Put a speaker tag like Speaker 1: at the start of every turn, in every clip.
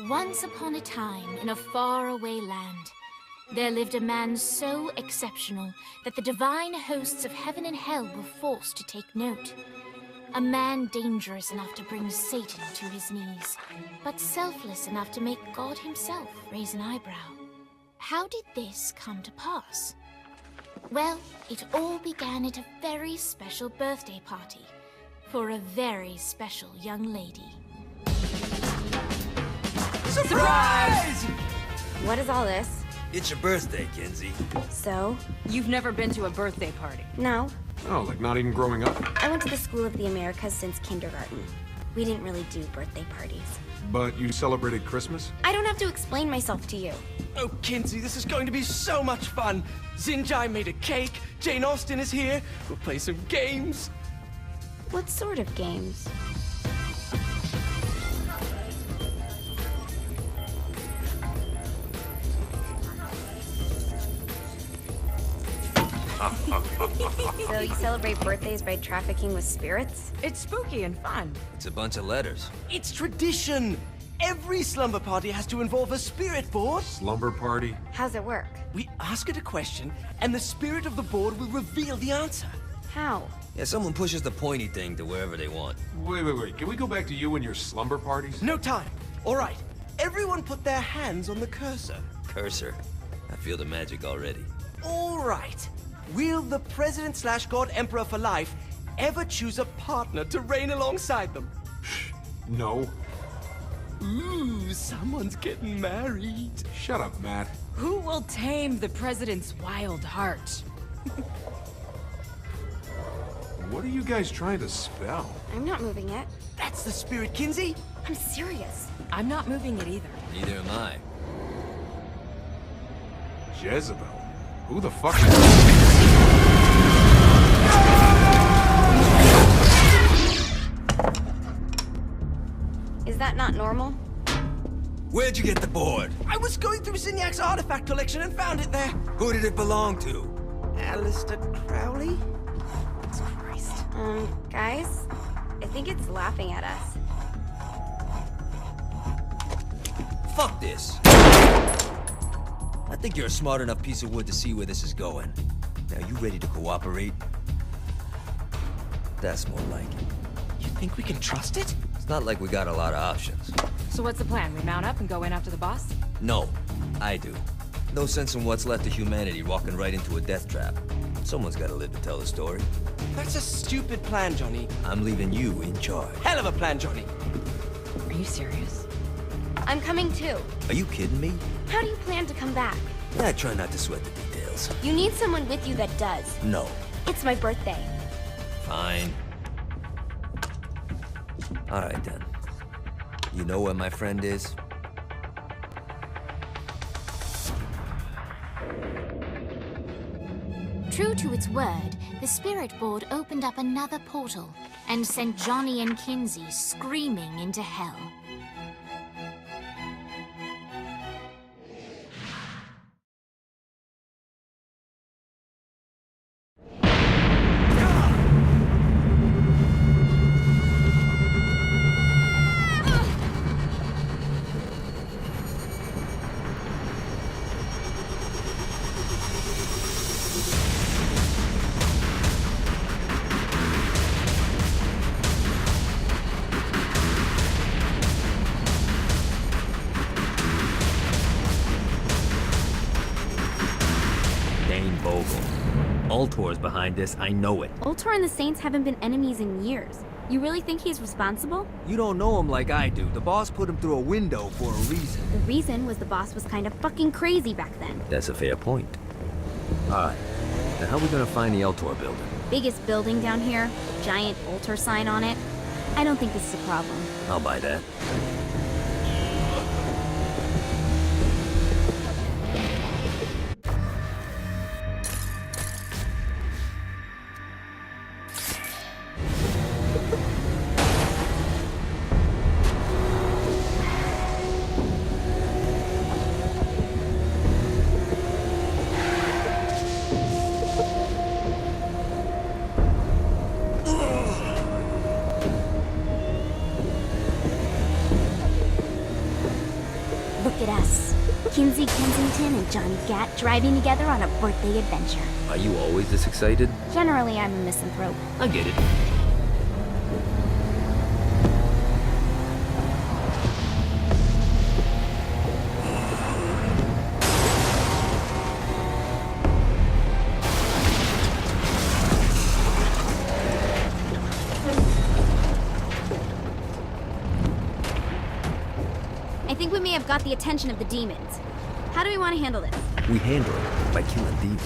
Speaker 1: Once upon a time, in a faraway land, there lived a man so exceptional that the divine hosts of heaven and hell were forced to take note. A man dangerous enough to bring Satan to his knees, but selfless enough to make God himself raise an eyebrow. How did this come to pass? Well, it all began at a very special birthday party for a very special young lady.
Speaker 2: Surprise!
Speaker 3: What is all this?
Speaker 2: It's your birthday, Kinsey.
Speaker 3: So?
Speaker 4: You've never been to a birthday party?
Speaker 3: No.
Speaker 5: Oh, like not even growing up?
Speaker 3: I went to the School of the Americas since kindergarten. We didn't really do birthday parties.
Speaker 5: But you celebrated Christmas?
Speaker 3: I don't have to explain myself to you.
Speaker 6: Oh, Kinsey, this is going to be so much fun. Zinjai made a cake, Jane Austen is here, we'll play some games.
Speaker 3: What sort of games? So you celebrate birthdays by trafficking with spirits?
Speaker 4: It's spooky and fun.
Speaker 2: It's a bunch of letters.
Speaker 6: It's tradition. Every slumber party has to involve a spirit board.
Speaker 5: Slumber party?
Speaker 3: How's it work?
Speaker 6: We ask it a question, and the spirit of the board will reveal the answer.
Speaker 3: How?
Speaker 2: Yeah, someone pushes the pointy thing to wherever they want.
Speaker 5: Wait. Can we go back to you and your slumber parties?
Speaker 6: No time. All right. Everyone put their hands on the cursor.
Speaker 2: Cursor. I feel the magic already.
Speaker 6: All right. Will the President/God Emperor for life ever choose a partner to reign alongside them?
Speaker 5: No.
Speaker 6: Ooh, someone's getting married.
Speaker 5: Shut up, Matt.
Speaker 4: Who will tame the president's wild heart?
Speaker 5: What are you guys trying to spell?
Speaker 3: I'm not moving it.
Speaker 6: That's the spirit, Kinsey.
Speaker 3: I'm serious.
Speaker 4: I'm not moving it either.
Speaker 2: Neither am I.
Speaker 5: Jezebel? Who the fuck?
Speaker 3: Is that not normal?
Speaker 2: Where'd you get the board?
Speaker 6: I was going through Zignac's artifact collection and found it there.
Speaker 2: Who did it belong to?
Speaker 6: Alistair Crowley?
Speaker 3: Christ. Guys? I think it's laughing at us.
Speaker 2: Fuck this. I think you're a smart enough piece of wood to see where this is going. Now, you ready to cooperate? That's more like it.
Speaker 6: You think we can trust it?
Speaker 2: It's not like we got a lot of options.
Speaker 4: So what's the plan? We mount up and go in after the boss?
Speaker 2: No, I do. No sense in what's left of humanity walking right into a death trap. Someone's gotta live to tell the story.
Speaker 6: That's a stupid plan, Johnny.
Speaker 2: I'm leaving you in charge.
Speaker 6: Hell of a plan, Johnny.
Speaker 4: Are you serious?
Speaker 3: I'm coming too.
Speaker 2: Are you kidding me?
Speaker 3: How do you plan to come back?
Speaker 2: I try not to sweat the details.
Speaker 3: You need someone with you that does.
Speaker 2: No.
Speaker 3: It's my birthday.
Speaker 2: Fine. Alright then. You know where my friend is?
Speaker 1: True to its word, the spirit board opened up another portal and sent Johnny and Kinsey screaming into hell.
Speaker 2: Ultor's behind this, I know it.
Speaker 3: Ultor and the Saints haven't been enemies in years. You really think he's responsible?
Speaker 2: You don't know him like I do. The boss put him through a window for a reason.
Speaker 3: The reason was the boss was kind of fucking crazy back then.
Speaker 2: That's a fair point. Alright, now how are we gonna find the Ultor building?
Speaker 3: Biggest building down here, giant Ultor sign on it. I don't think this is a problem.
Speaker 2: I'll buy that.
Speaker 3: Look at us. Kinsey Kensington and Johnny Gat driving together on a birthday adventure.
Speaker 2: Are you always this excited?
Speaker 3: Generally, I'm a misanthrope.
Speaker 2: I get it.
Speaker 3: I think we may have got the attention of the demons. How do we want to handle this?
Speaker 2: We handle it by killing demons.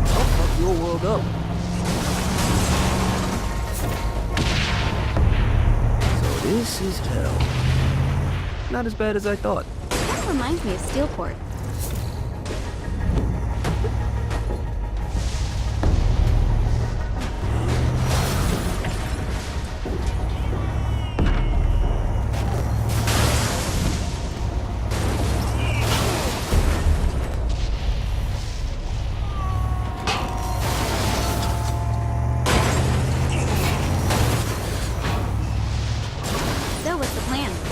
Speaker 2: I'll fuck your world up. So this is hell. Not as bad as I thought.
Speaker 3: That reminds me of Steelport.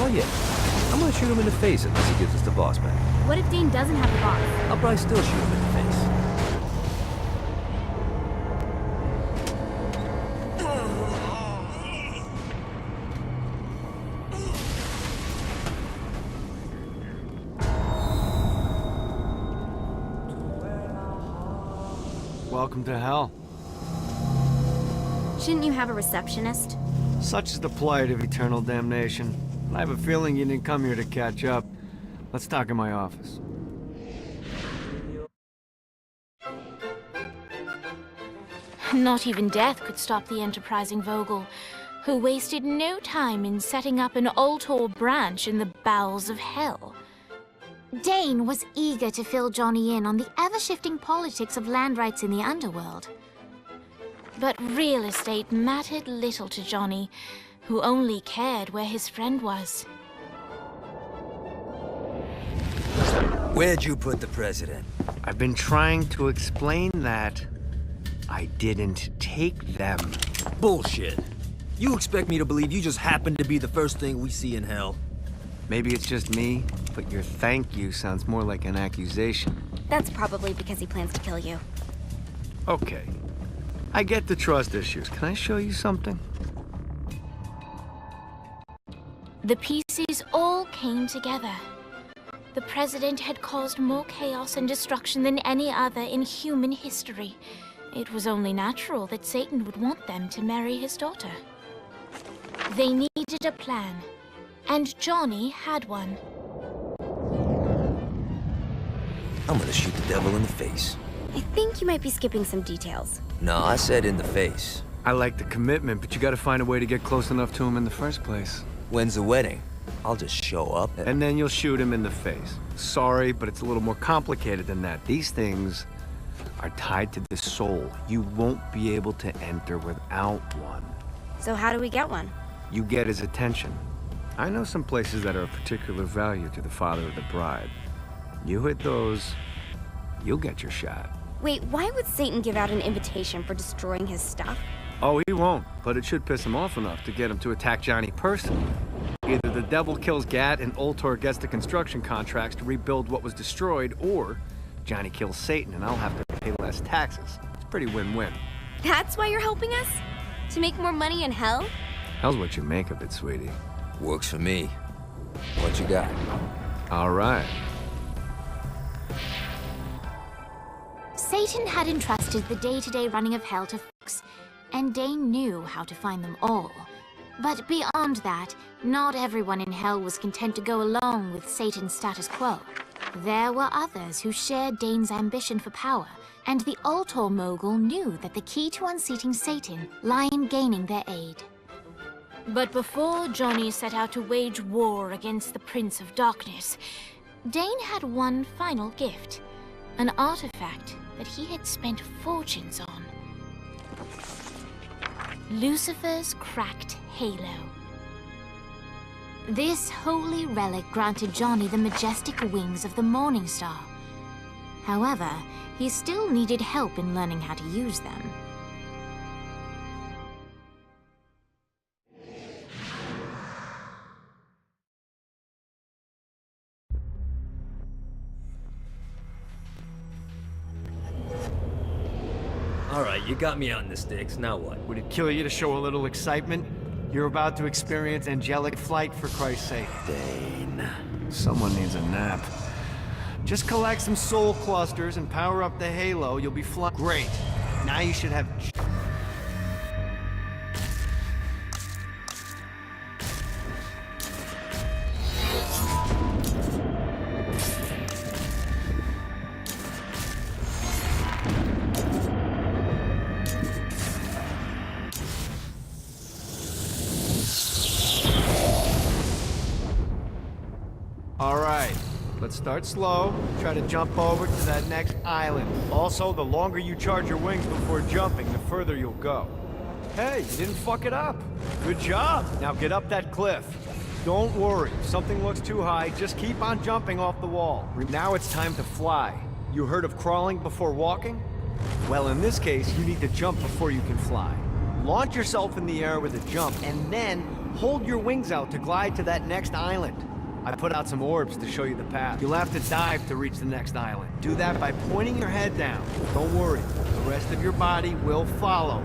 Speaker 2: Oh yeah, I'm gonna shoot him in the face unless he gives us the boss back.
Speaker 3: What if Dane doesn't have the boss?
Speaker 2: I'll probably still shoot him in the face.
Speaker 7: Welcome to hell.
Speaker 3: Shouldn't you have a receptionist?
Speaker 7: Such is the plight of eternal damnation. I have a feeling you didn't come here to catch up. Let's talk in my office.
Speaker 1: Not even death could stop the enterprising Vogel, who wasted no time in setting up an Ultor branch in the bowels of hell. Dane was eager to fill Johnny in on the ever-shifting politics of land rights in the underworld. But real estate mattered little to Johnny, who only cared where his friend was.
Speaker 2: Where'd you put the president?
Speaker 7: I've been trying to explain that. I didn't take them.
Speaker 2: Bullshit. You expect me to believe you just happened to be the first thing we see in hell?
Speaker 7: Maybe it's just me, but your thank you sounds more like an accusation.
Speaker 3: That's probably because he plans to kill you.
Speaker 7: Okay. I get the trust issues. Can I show you something?
Speaker 1: The pieces all came together. The president had caused more chaos and destruction than any other in human history. It was only natural that Satan would want them to marry his daughter. They needed a plan, and Johnny had one.
Speaker 2: I'm gonna shoot the devil in the face.
Speaker 3: I think you might be skipping some details.
Speaker 2: No, I said in the face.
Speaker 7: I like the commitment, but you gotta find a way to get close enough to him in the first place.
Speaker 2: When's the wedding? I'll just show up
Speaker 7: And then you'll shoot him in the face. Sorry, but it's a little more complicated than that. These things are tied to the soul. You won't be able to enter without one.
Speaker 3: So how do we get one?
Speaker 7: You get his attention. I know some places that are of particular value to the father of the bride. You hit those, you'll get your shot.
Speaker 3: Wait, why would Satan give out an invitation for destroying his stuff?
Speaker 7: Oh, he won't, but it should piss him off enough to get him to attack Johnny personally. Either the devil kills Gat and Ultor gets the construction contracts to rebuild what was destroyed, or Johnny kills Satan and I'll have to pay less taxes. It's pretty win-win.
Speaker 3: That's why you're helping us? To make more money in hell?
Speaker 7: How's what you make of it, sweetie?
Speaker 2: Works for me. What you got?
Speaker 7: All right.
Speaker 1: Satan had entrusted the day-to-day running of hell to folks, and Dane knew how to find them all. But beyond that, not everyone in hell was content to go along with Satan's status quo. There were others who shared Dane's ambition for power, and the Ultor mogul knew that the key to unseating Satan lay in gaining their aid. But before Johnny set out to wage war against the Prince of Darkness, Dane had one final gift, an artifact that he had spent fortunes on. Lucifer's cracked halo. This holy relic granted Johnny the majestic wings of the Morning Star. However, he still needed help in learning how to use them.
Speaker 2: Alright, you got me out in the sticks, now what?
Speaker 7: Would it kill you to show a little excitement? You're about to experience angelic flight, for Christ's sake.
Speaker 2: Dane.
Speaker 7: Someone needs a nap. Just collect some soul clusters and power up the halo. You'll be flying. Great. Now you should have... Alright, let's start slow. Try to jump over to that next island. Also, the longer you charge your wings before jumping, the further you'll go. Hey, you didn't fuck it up. Good job. Now get up that cliff. Don't worry, if something looks too high, just keep on jumping off the wall. Now it's time to fly. You heard of crawling before walking? Well, in this case, you need to jump before you can fly. Launch yourself in the air with a jump, and then hold your wings out to glide to that next island. I put out some orbs to show you the path. You'll have to dive to reach the next island. Do that by pointing your head down. Don't worry, the rest of your body will follow.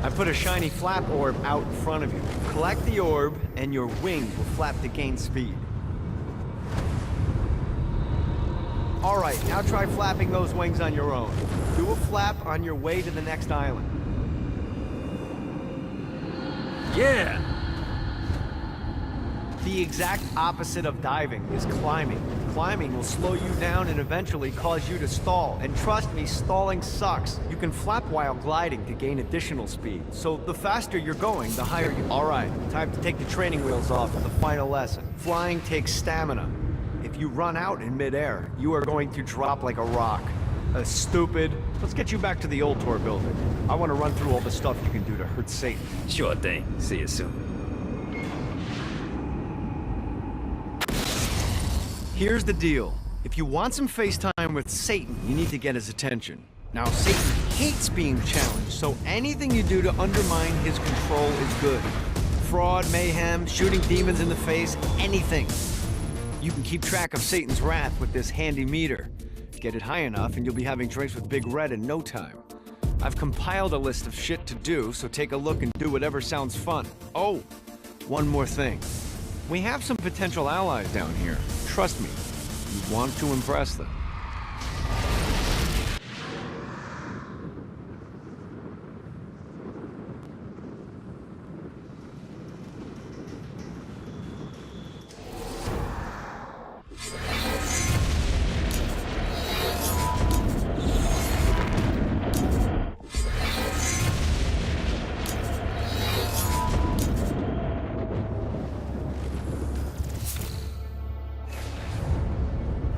Speaker 7: I put a shiny flap orb out in front of you. Collect the orb, and your wing will flap to gain speed. Alright, now try flapping those wings on your own. Do a flap on your way to the next island.
Speaker 2: Yeah!
Speaker 7: The exact opposite of diving is climbing. Climbing will slow you down and eventually cause you to stall. And trust me, stalling sucks. You can flap while gliding to gain additional speed. So the faster you're going, the higher you... Alright, time to take the training wheels off for the final lesson. Flying takes stamina. If you run out in midair, you are going to drop like a rock. Stupid. Let's get you back to the old tour building. I want to run through all the stuff you can do to hurt Satan.
Speaker 2: Sure thing. See you soon.
Speaker 7: Here's the deal. If you want some FaceTime with Satan, you need to get his attention. Now, Satan hates being challenged, so anything you do to undermine his control is good. Fraud, mayhem, shooting demons in the face, anything. You can keep track of Satan's wrath with this handy meter. Get it high enough and you'll be having drinks with Big Red in no time. I've compiled a list of shit to do, so take a look and do whatever sounds fun. Oh, one more thing. We have some potential allies down here. Trust me, you want to impress them.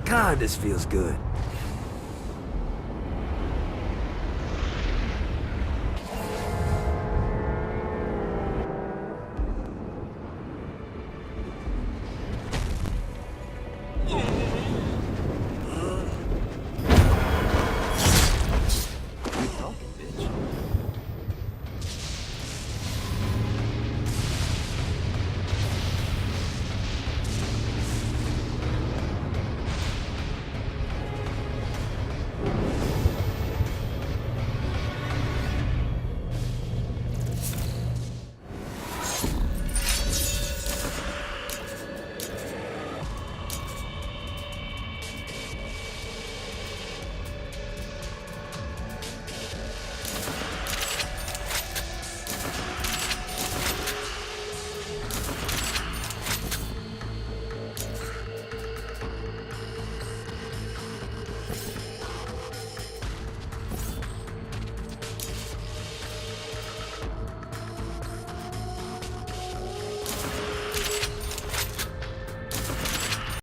Speaker 2: God, this feels good.